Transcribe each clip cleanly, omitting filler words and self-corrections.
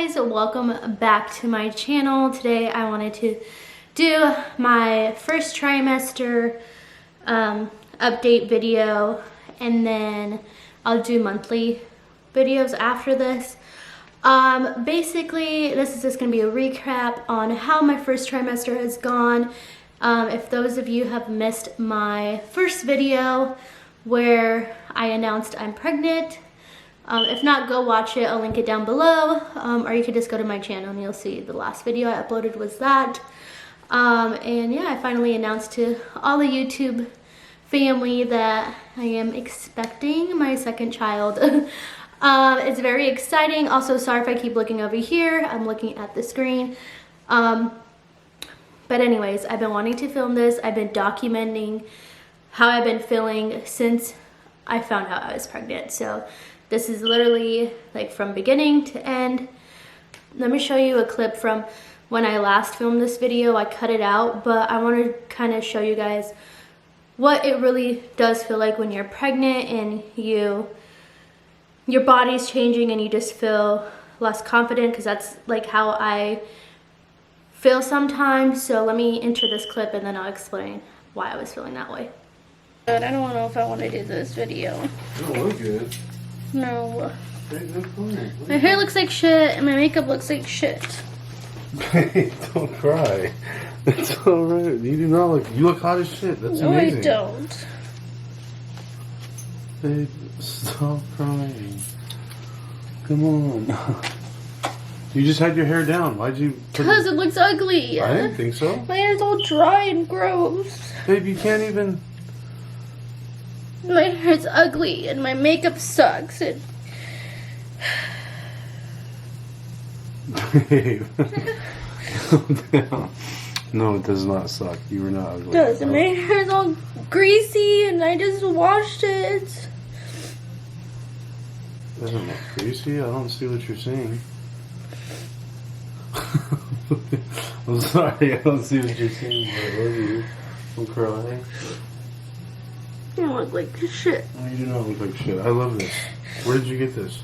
guys, welcome back to my channel. Today I wanted to do my first trimester update video, and then I'll do monthly videos after this. Basically this is just going to be a recap on how my first trimester has gone. If those of you have missed my first video where I announced I'm pregnant, if not, go watch it. I'll link it down below, or you could just go to my channel and you'll see the last video I uploaded was that. And yeah, I finally announced to all the YouTube family that I am expecting my second child. It's very exciting. Also, sorry if I keep looking over here. I'm looking at the screen. But anyways, I've been wanting to film this. I've been documenting how I've been feeling since I found out I was pregnant. So this is literally like from beginning to end. Let me show you a clip from when I last filmed this video. I cut it out, but I want to kind of show you guys what it really does feel like when you're pregnant and your body's changing and you just feel less confident, because that's like how I feel sometimes. So let me enter this clip and then I'll explain why I was feeling that way. I don't know if I want to do this video. You don't look good. No. Hey, My hair looks like shit and my makeup looks like shit. Hey, don't cry. It's alright. You do not look. You look hot as shit. That's No, amazing. I don't. Babe, stop crying. Come on. You just had your hair down. Why'd you? Because it looks ugly. I didn't think so. My hair's all dry and gross. Babe, you can't even. My hair's ugly and my makeup sucks. And Babe. Calm down. No, it does not suck. You were not ugly. it does. And my hair's all greasy and I just washed it. It doesn't look greasy. I don't see what you're seeing. I'm sorry, I don't see what you're seeing, but I love you. Don't cry. I look like shit. No, you do not look like shit. I love this. Where did you get this?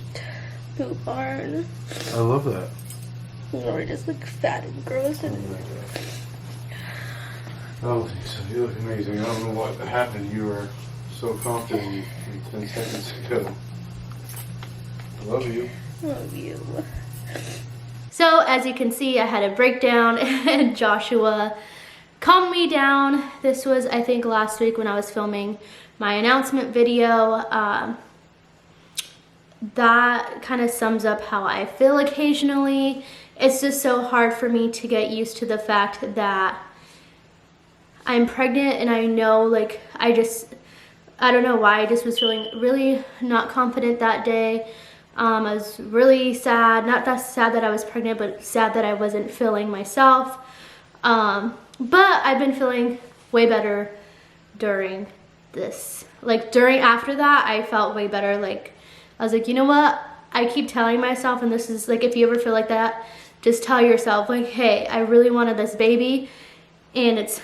Poop barn. I love that. Or I just look fat and gross Oh and my God. I don't think so. You look amazing. I don't know what happened. You were so confident 10 seconds ago. I love you. love you. So as you can see, I had a breakdown and Joshua calmed me down. This was, I think, last week when I was filming my announcement video. That kind of sums up how I feel occasionally. It's just so hard for me to get used to the fact that I'm pregnant, and I know, like, I don't know why, I just was feeling really not confident that day. I was really sad, not that sad that I was pregnant, but sad that I wasn't feeling myself. But I've been feeling way better during this. Like, after that, I felt way better. Like, I was like, you know what? I keep telling myself, and this is like, if you ever feel like that, just tell yourself, like, hey, I really wanted this baby, and it's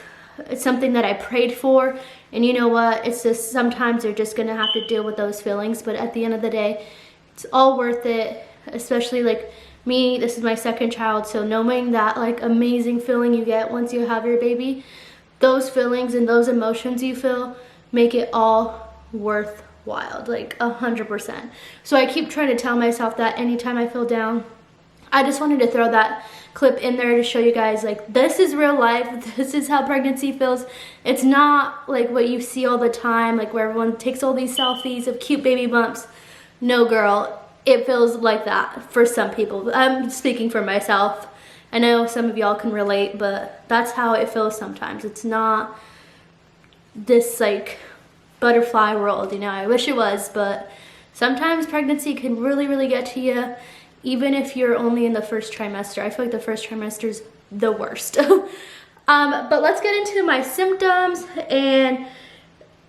something that I prayed for, and you know what? It's just, sometimes you're just gonna have to deal with those feelings, but at the end of the day, it's all worth it. Especially like me, this is my second child, so knowing that like amazing feeling you get once you have your baby, those feelings and those emotions you feel make it all worthwhile, like 100%. So I keep trying to tell myself that anytime I feel down. I just wanted to throw that clip in there to show you guys, like, this is real life. This is how pregnancy feels. It's not like what you see all the time, like where everyone takes all these selfies of cute baby bumps. No, girl, it feels like that for some people. I'm speaking for myself. I know some of y'all can relate, but that's how it feels sometimes. It's not this like butterfly world, you know. I wish it was, but sometimes pregnancy can really, really get to you, even if you're only in the first trimester. I feel like the first trimester is the worst. But let's get into my symptoms. And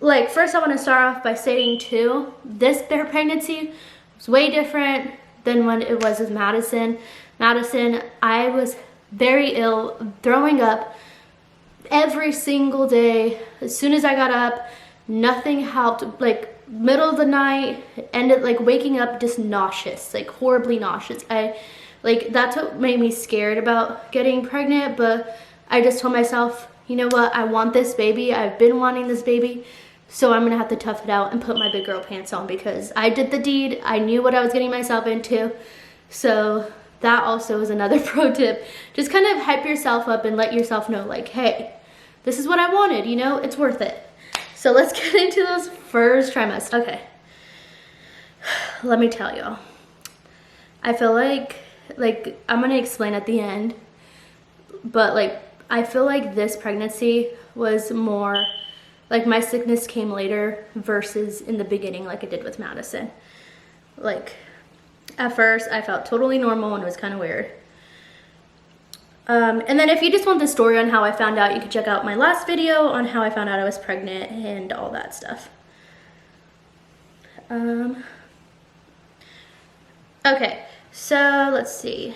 like, first I want to start off by saying too, this pregnancy was way different than when it was with Madison. Madison, I was very ill, throwing up every single day. As soon as I got up, nothing helped. Like, middle of the night, ended like waking up just nauseous, like horribly nauseous. I Like, that's what made me scared about getting pregnant. But I just told myself, you know what, I want this baby. I've been wanting this baby. So I'm gonna have to tough it out and put my big girl pants on, because I did the deed. I knew what I was getting myself into. So that also is another pro tip. Just kind of hype yourself up and let yourself know, like, hey, this is what I wanted, you know, it's worth it. So let's get into those first trimester. Okay, let me tell y'all. I feel like I'm gonna explain at the end, but like, I feel like this pregnancy was more, like, my sickness came later versus in the beginning like it did with Madison. Like, at first I felt totally normal and it was kind of weird. And then if you just want the story on how I found out, you can check out my last video on how I found out I was pregnant and all that stuff. Okay, so let's see.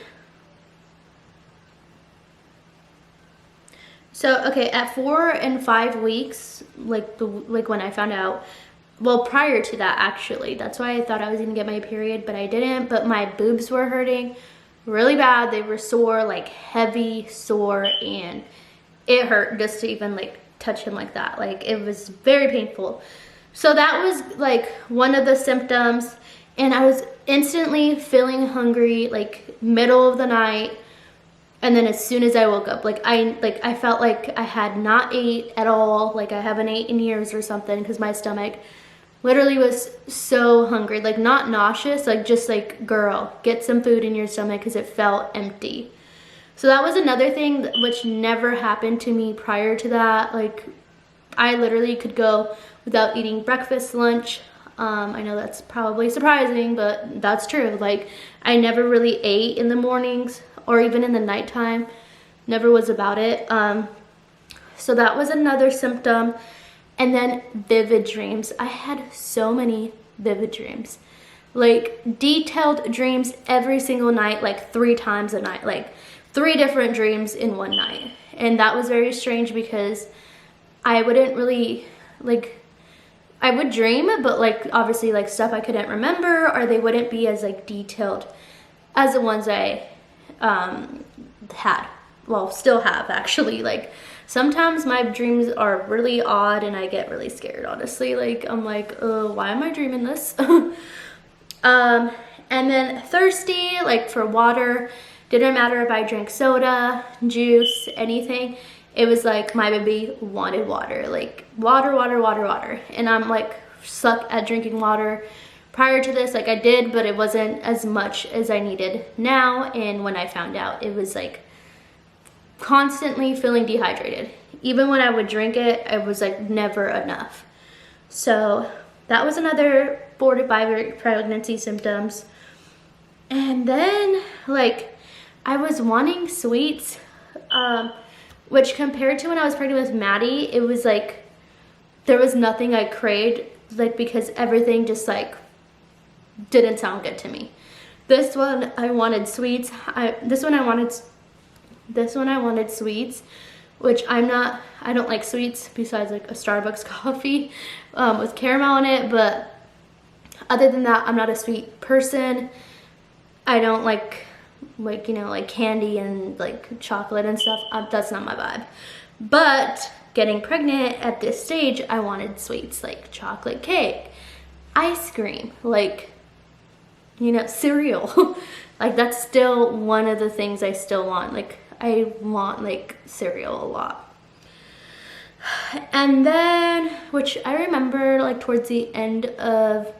So, okay, at 4 and 5 weeks, like when I found out, well, prior to that, actually, that's why I thought I was gonna get my period, but I didn't. But my boobs were hurting really bad. They were sore, like heavy sore, and it hurt just to even like touch him like that. Like, it was very painful. So that was like one of the symptoms, and I was instantly feeling hungry, like middle of the night. And then as soon as I woke up, I felt like I had not ate at all. Like, I haven't eaten in years or something, because my stomach literally was so hungry. Like, not nauseous, like just like, girl, get some food in your stomach, because it felt empty. So that was another thing which never happened to me prior to that. Like, I literally could go without eating breakfast, lunch. I know that's probably surprising, but that's true. Like, I never really ate in the mornings or even in the nighttime. Never was about it. So that was another symptom. And then vivid dreams. I had so many vivid dreams. Like, detailed dreams every single night, like 3 times a night. Like, 3 different dreams in one night. And that was very strange, because I wouldn't really, like, I would dream, but like, obviously, like, stuff I couldn't remember, or they wouldn't be as like detailed as the ones I had. Well, still have, actually. Like, sometimes my dreams are really odd and I get really scared, honestly. Like, I'm like, oh, why am I dreaming this? And then thirsty, like for water. Didn't matter if I drank soda, juice, anything. It was like my baby wanted water. Like, water, water, water, water. And I'm like, suck at drinking water. Prior to this, like, I did, but it wasn't as much as I needed now. And when I found out, it was like constantly feeling dehydrated. Even when I would drink it, it was like never enough. So that was another 4 to 5 week pregnancy symptoms. And then, like, I was wanting sweets, which compared to when I was pregnant with Maddie, it was like there was nothing I craved, like, because everything just like didn't sound good to me. This one I wanted sweets. This one I wanted sweets, which I don't like sweets besides like a Starbucks coffee with caramel in it. But other than that, I'm not a sweet person. I don't like you know, like candy and like chocolate and stuff. That's not my vibe. But getting pregnant at this stage, I wanted sweets, like chocolate cake, ice cream, like, you know, cereal. Like, that's still one of the things I still want. Like, I want like cereal a lot. And then, which I remember like towards the end of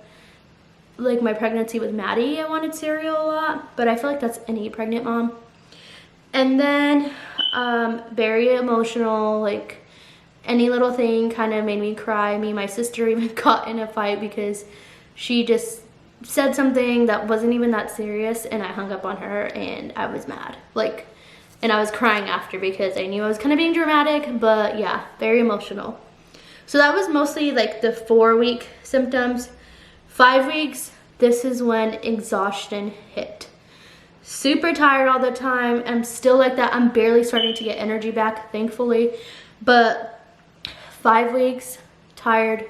like my pregnancy with Maddie, I wanted cereal a lot, but I feel like that's any pregnant mom. And then very emotional, like any little thing kind of made me cry. Me and my sister even got in a fight because she just said something that wasn't even that serious, and I hung up on her and I was mad. Like, and I was crying after because I knew I was kind of being dramatic, but yeah, very emotional. So that was mostly like the 4-week symptoms. 5 weeks, this is when exhaustion hit. Super tired all the time. I'm still like that. I'm barely starting to get energy back, thankfully. But 5 weeks, tired.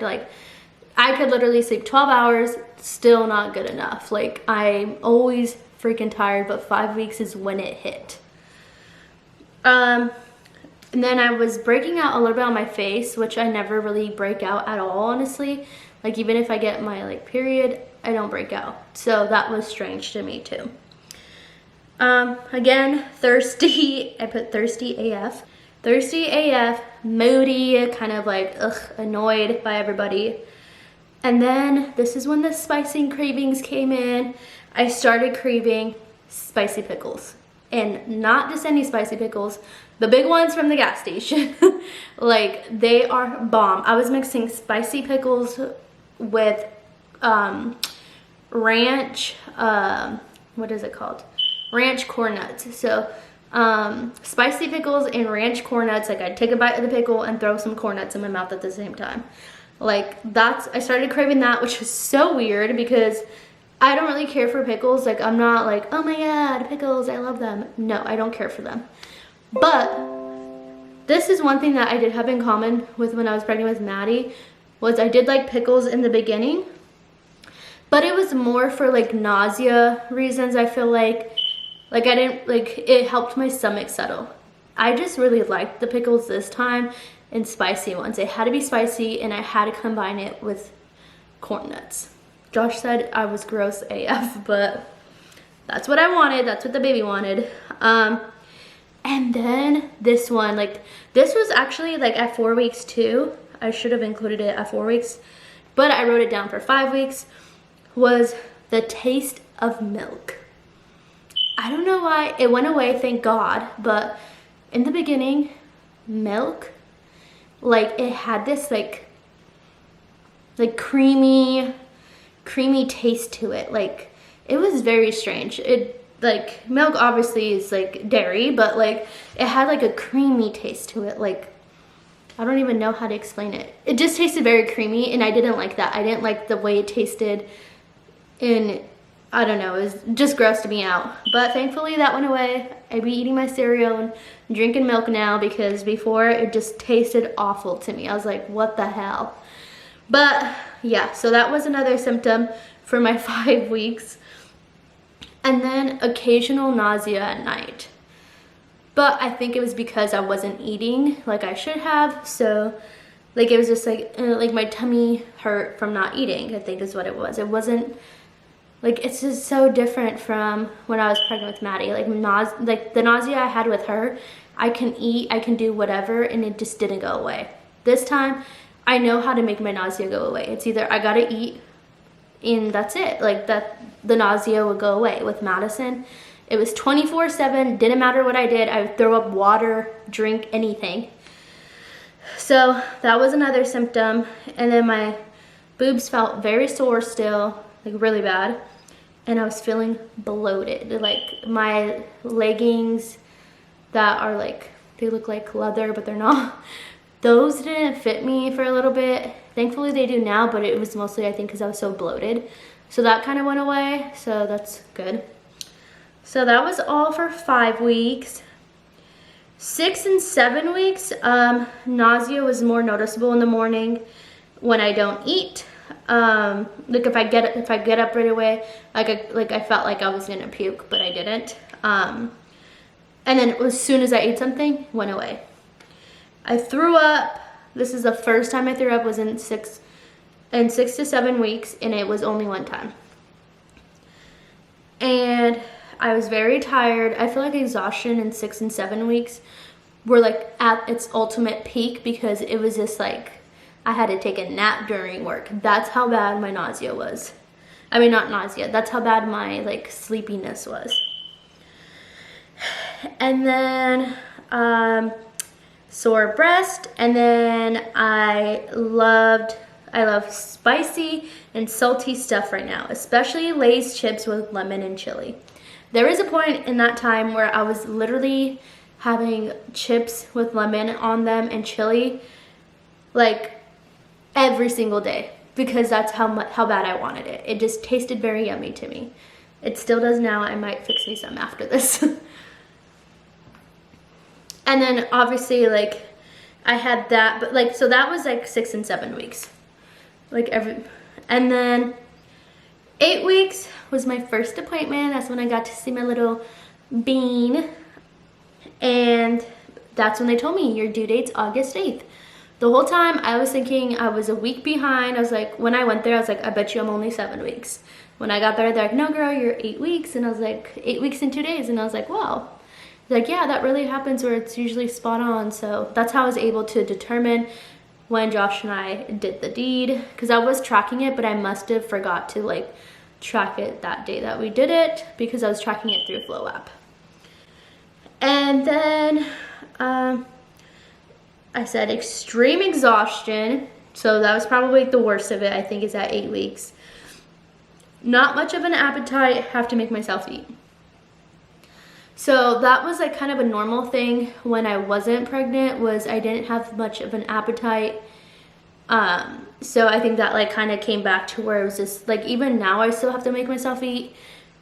Like, I could literally sleep 12 hours, still not good enough. Like, I'm always freaking tired, but 5 weeks is when it hit. And then I was breaking out a little bit on my face, which I never really break out at all, honestly. Like, even if I get my, like, period, I don't break out. So that was strange to me, too. Again, thirsty. I put thirsty AF. Thirsty AF, moody, kind of like, annoyed by everybody. And then this is when the spicy cravings came in. I started craving spicy pickles. And not just any spicy pickles, the big ones from the gas station. Like, they are bomb. I was mixing spicy pickles with ranch, what is it called? Ranch corn nuts. So spicy pickles and ranch corn nuts. Like, I'd take a bite of the pickle and throw some corn nuts in my mouth at the same time. Like, I started craving that, which was so weird because I don't really care for pickles. Like, I'm not like, oh my God, pickles, I love them. No, I don't care for them. But this is one thing that I did have in common with when I was pregnant with Maddie, was I did like pickles in the beginning, but it was more for like nausea reasons. I feel like I didn't, like, it helped my stomach settle. I just really liked the pickles this time and spicy ones. It had to be spicy and I had to combine it with corn nuts. Josh said I was gross AF, but that's what I wanted. That's what the baby wanted. And then this one, like, this was actually like at 4 weeks too. I should have included it at 4 weeks, but I wrote it down for 5 weeks, was the taste of milk. I don't know why it went away, thank God, but in the beginning, milk, like, it had this like creamy taste to it. Like, it was very strange. It, like, milk obviously is like dairy, but like it had like a creamy taste to it. Like, I don't even know how to explain it. It just tasted very creamy and I didn't like that. I didn't like the way it tasted, and I don't know, it was just grossed me out. But thankfully that went away. I be eating my cereal and drinking milk now, because before it just tasted awful to me. I was like, what the hell? But yeah, so that was another symptom for my 5 weeks. And then occasional nausea at night. But I think it was because I wasn't eating like I should have. So like, it was just like my tummy hurt from not eating, I think is what it was. It wasn't like, it's just so different from when I was pregnant with Maddie. Like the nausea I had with her, I can eat, I can do whatever, and it just didn't go away. This time, I know how to make my nausea go away. It's either I gotta eat and that's it. Like, that, the nausea would go away. With Madison, it was 24/7, didn't matter what I did. I would throw up water, drink, anything. So that was another symptom. And then my boobs felt very sore still, like really bad. And I was feeling bloated. Like, my leggings that are like, they look like leather, but they're not. Those didn't fit me for a little bit. Thankfully they do now, but it was mostly, I think, because I was so bloated. So that kind of went away, so that's good. So that was all for 5 weeks. 6 and 7 weeks, nausea was more noticeable in the morning when I don't eat. Like, if I get up right away, I felt like I was gonna puke, but I didn't. And then as soon as I ate something, went away. I threw up. This is the first time I threw up, was in 6 to 7 weeks, and it was only one time. And I was very tired. I feel like exhaustion in 6 and 7 weeks were like at its ultimate peak, because it was just like I had to take a nap during work. That's how bad my nausea was. I mean, not nausea. That's how bad my like sleepiness was. And then sore breast, and then I love spicy and salty stuff right now, especially Lay's chips with lemon and chili. There was a point in that time where I was literally having chips with lemon on them and chili like every single day, because that's how bad I wanted it. It just tasted very yummy to me. It still does now. I might fix me some after this. And then obviously, like, I had that, but like, so that was like 6 and 7 weeks. And then 8 weeks was my first appointment. That's when I got to see my little bean. And that's when they told me your due date's August 8th. The whole time I was thinking I was a week behind. I was like, when I went there, I was like, I bet you I'm only 7 weeks. When I got there, they're like, no girl, you're 8 weeks. And I was like, 8 weeks and 2 days. And I was like, wow. Like, yeah, that really happens where it's usually spot on. So that's how I was able to determine when Josh and I did the deed, because I was tracking it, but I must have forgot to like track it that day that we did it, because I was tracking it through Flow app. And then I said extreme exhaustion, so that was probably the worst of it. I think is at 8 weeks. Not much of an appetite, have to make myself eat. So that was like kind of a normal thing when I wasn't pregnant, was I didn't have much of an appetite. So I think that like kind of came back to where it was just like, even now I still have to make myself eat,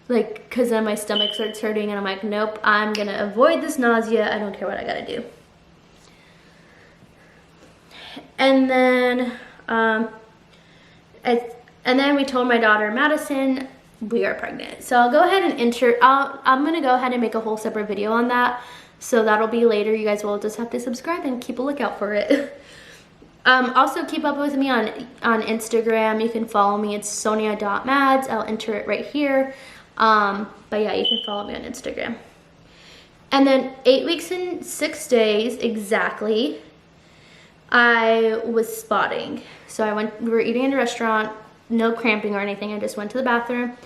like, cause then my stomach starts hurting and I'm like, nope, I'm gonna avoid this nausea. I don't care what I gotta do. And then, and then we told my daughter Madison we are pregnant. So I'll go ahead and I'm gonna go ahead and make a whole separate video on that. So that'll be later. You guys will just have to subscribe and keep a lookout for it. Also keep up with me on Instagram. You can follow me. It's sonia.mads. I'll enter it right here. But yeah, you can follow me on Instagram. And then 8 weeks and 6 days exactly, I was spotting. So we were eating in a restaurant, no cramping or anything. I just went to the bathroom,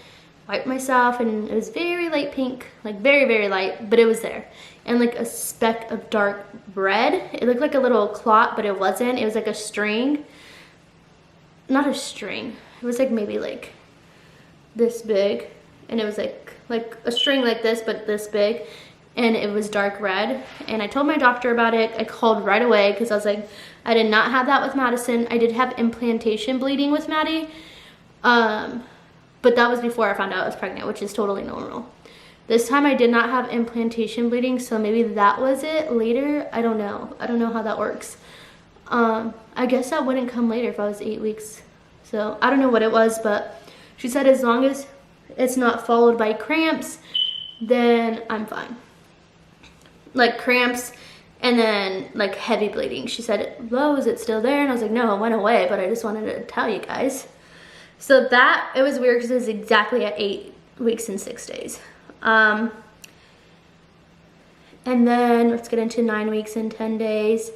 wiped myself, and it was very light pink, like very, very light, but it was there. And like a speck of dark red. It looked like a little clot, but it wasn't. It was like a string. Not a string. It was like maybe like this big. And it was like a string like this, but this big. And it was dark red. And I told my doctor about it. I called right away because I was like, I did not have that with Madison. I did have implantation bleeding with Maddie. But that was before I found out I was pregnant, which is totally normal. This time I did not have implantation bleeding, so maybe that was it later. I don't know. I don't know how that works. I guess that wouldn't come later if I was 8 weeks. So I don't know what it was, but she said as long as it's not followed by cramps, then I'm fine. Like cramps and then like heavy bleeding. She said, well, is it still there? And I was like, no, it went away, but I just wanted to tell you guys. So that, it was weird because it was exactly at 8 weeks and 6 days. And then let's get into 9 weeks and 10 days.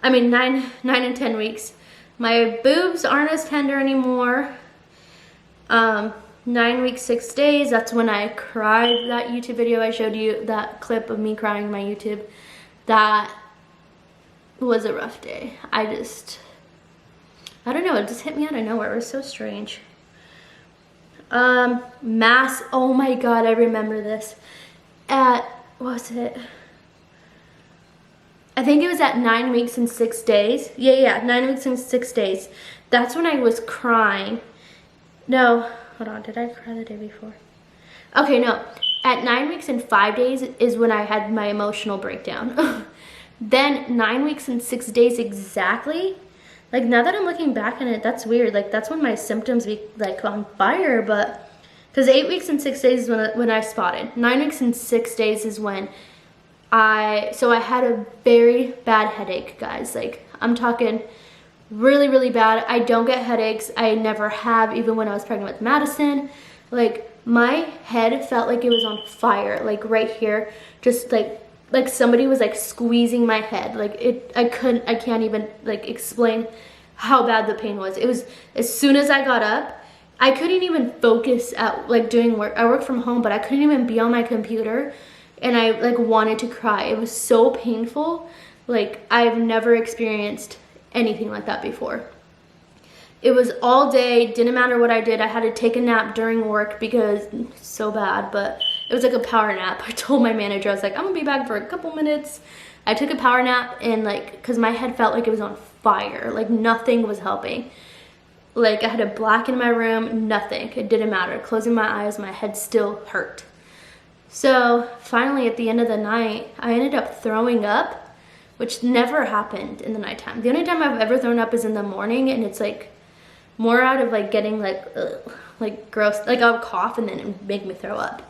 I mean, 9 and 10 weeks. My boobs aren't as tender anymore. 9 weeks, 6 days, that's when I cried. That YouTube video I showed you, that clip of me crying on my YouTube, that was a rough day. I don't know, it just hit me out of nowhere. It was so strange. Mass, oh my God, I remember this. What was it? I think it was at 9 weeks and 6 days. Yeah, 9 weeks and 6 days. That's when I was crying. No, hold on, did I cry the day before? Okay, no. At 9 weeks and 5 days is when I had my emotional breakdown. Then 9 weeks and 6 days exactly. Like now that I'm looking back on it, that's weird. Like that's when my symptoms be like on fire, but because 8 weeks and 6 days is when I spotted. 9 weeks and 6 days is when I had a very bad headache, guys. Like I'm talking really, really bad. I don't get headaches. I never have, even when I was pregnant with Madison. Like my head felt like it was on fire, like right here, just like somebody was like squeezing my head. Like I can't even like explain how bad the pain was. It was, as soon as I got up, I couldn't even focus at like doing work. I work from home, but I couldn't even be on my computer, and I like wanted to cry. It was so painful. Like I've never experienced anything like that before. It was all day, didn't matter what I did. I had to take a nap during work because it's so bad, but it was like a power nap. I told my manager, I was like, I'm gonna be back for a couple minutes. I took a power nap, and like, cause my head felt like it was on fire. Like nothing was helping. Like I had a black in my room, nothing. It didn't matter. Closing my eyes, my head still hurt. So finally at the end of the night, I ended up throwing up, which never happened in the nighttime. The only time I've ever thrown up is in the morning, and it's like more out of like getting like, ugh, like gross, like I would cough and then it would make me throw up.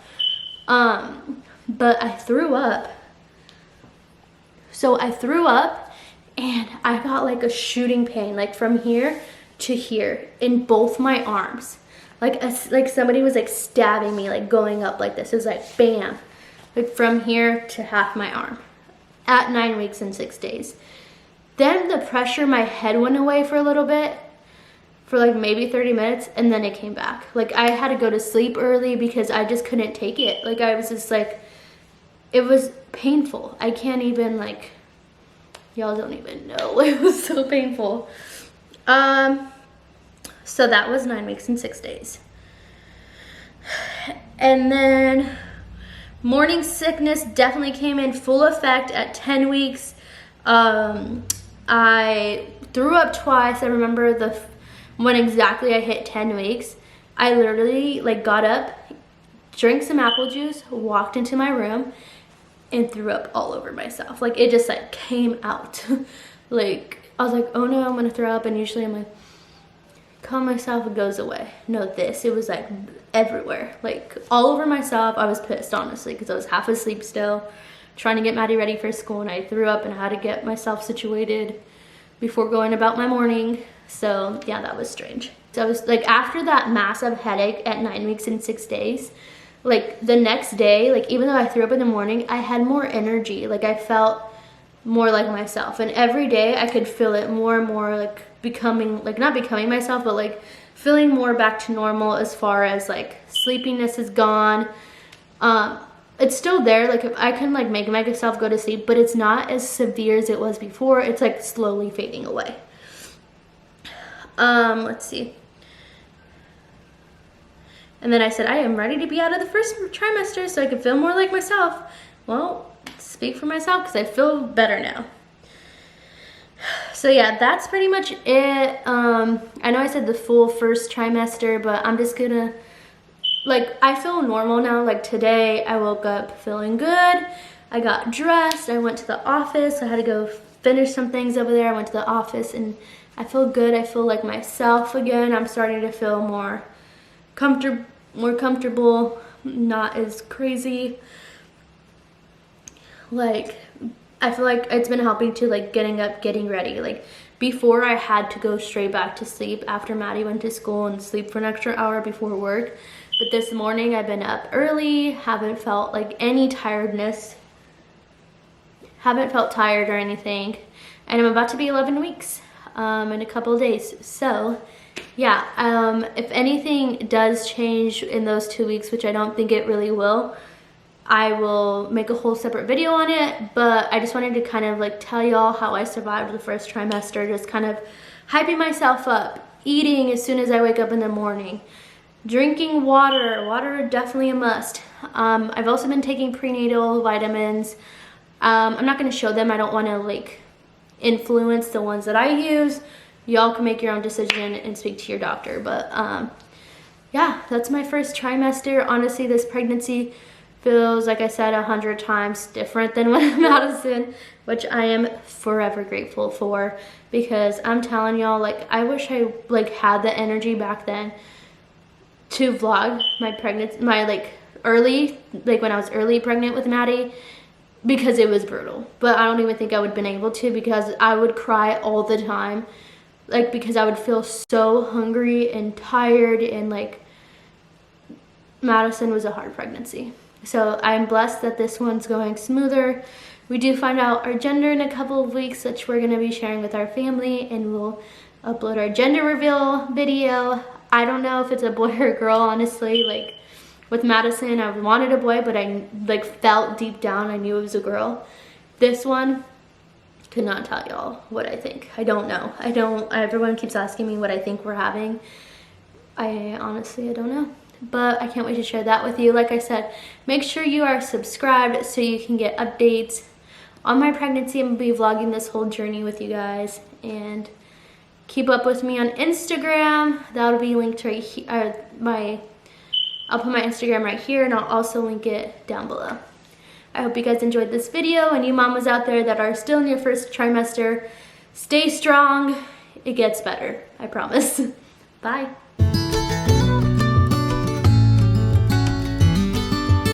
But I threw up. So I threw up and I got like a shooting pain, like from here to here in both my arms. Like somebody was like stabbing me, like going up like this. It was like bam, like from here to half my arm at 9 weeks and 6 days. Then the pressure, my head went away for a little bit, for like maybe 30 minutes, and then it came back. Like I had to go to sleep early because I just couldn't take it. Like I was just like, it was painful. I can't even like, y'all don't even know. It was so painful. So that was 9 weeks and 6 days. And then morning sickness definitely came in full effect at 10 weeks. I threw up twice. I remember when exactly I hit 10 weeks. I literally like got up, drank some apple juice, walked into my room, and threw up all over myself. Like it just like came out. Like I was like, oh no, I'm gonna throw up. And usually I'm like, calm myself, it goes away. No, it was like everywhere, like all over myself. I was pissed, honestly, because I was half asleep still, trying to get Maddie ready for school, and I threw up and had to get myself situated before going about my morning. So yeah, that was strange. So I was like, after that massive headache at 9 weeks and 6 days, like the next day, like even though I threw up in the morning, I had more energy. Like I felt more like myself, and every day I could feel it more and more, like becoming, like not becoming myself, but like feeling more back to normal as far as like sleepiness is gone. It's still there, like if I can like make myself go to sleep, but it's not as severe as it was before. It's like slowly fading away. Let's see. And then I said, I am ready to be out of the first trimester so I can feel more like myself. Well, speak for myself because I feel better now. So yeah, that's pretty much it. I know I said the full first trimester, but I'm just gonna, like, I feel normal now. Like today I woke up feeling good. I got dressed, I went to the office. I had to go finish some things over there. I went to the office and I feel good. I feel like myself again. I'm starting to feel more comfortable, not as crazy. Like I feel like it's been helping to like getting up, getting ready. Like before I had to go straight back to sleep after Maddie went to school and sleep for an extra hour before work. But this morning I've been up early, haven't felt like any tiredness, haven't felt tired or anything. And I'm about to be 11 weeks in a couple of days. So yeah, if anything does change in those 2 weeks, which I don't think it really will, I will make a whole separate video on it. But I just wanted to kind of like tell y'all how I survived the first trimester, just kind of hyping myself up, eating as soon as I wake up in the morning, drinking water definitely a must. I've also been taking prenatal vitamins. I'm not going to show them. I don't want to like influence the ones that I use. Y'all can make your own decision and speak to your doctor. But yeah, that's my first trimester. Honestly, this pregnancy feels, like I said, 100 times different than when Madison, which I am forever grateful for, because I'm telling y'all, like, I wish I like had the energy back then to vlog my pregnancy, my like early, like when I was early pregnant with Maddie, because it was brutal. But I don't even think I would have been able to, because I would cry all the time, like because I would feel so hungry and tired, and like Madison was a hard pregnancy. So I'm blessed that this one's going smoother. We do find out our gender in a couple of weeks, which we're gonna be sharing with our family, and we'll upload our gender reveal video. I don't know if it's a boy or a girl, honestly. Like with Madison, I wanted a boy, but I like felt deep down I knew it was a girl. This one, could not tell y'all what I think. I don't know. Everyone keeps asking me what I think we're having. I honestly don't know. But I can't wait to share that with you. Like I said, make sure you are subscribed so you can get updates on my pregnancy. I'm gonna be vlogging this whole journey with you guys, and keep up with me on Instagram. That'll be linked right here. I'll put my Instagram right here, and I'll also link it down below. I hope you guys enjoyed this video, and you mamas out there that are still in your first trimester, stay strong. It gets better, I promise. Bye.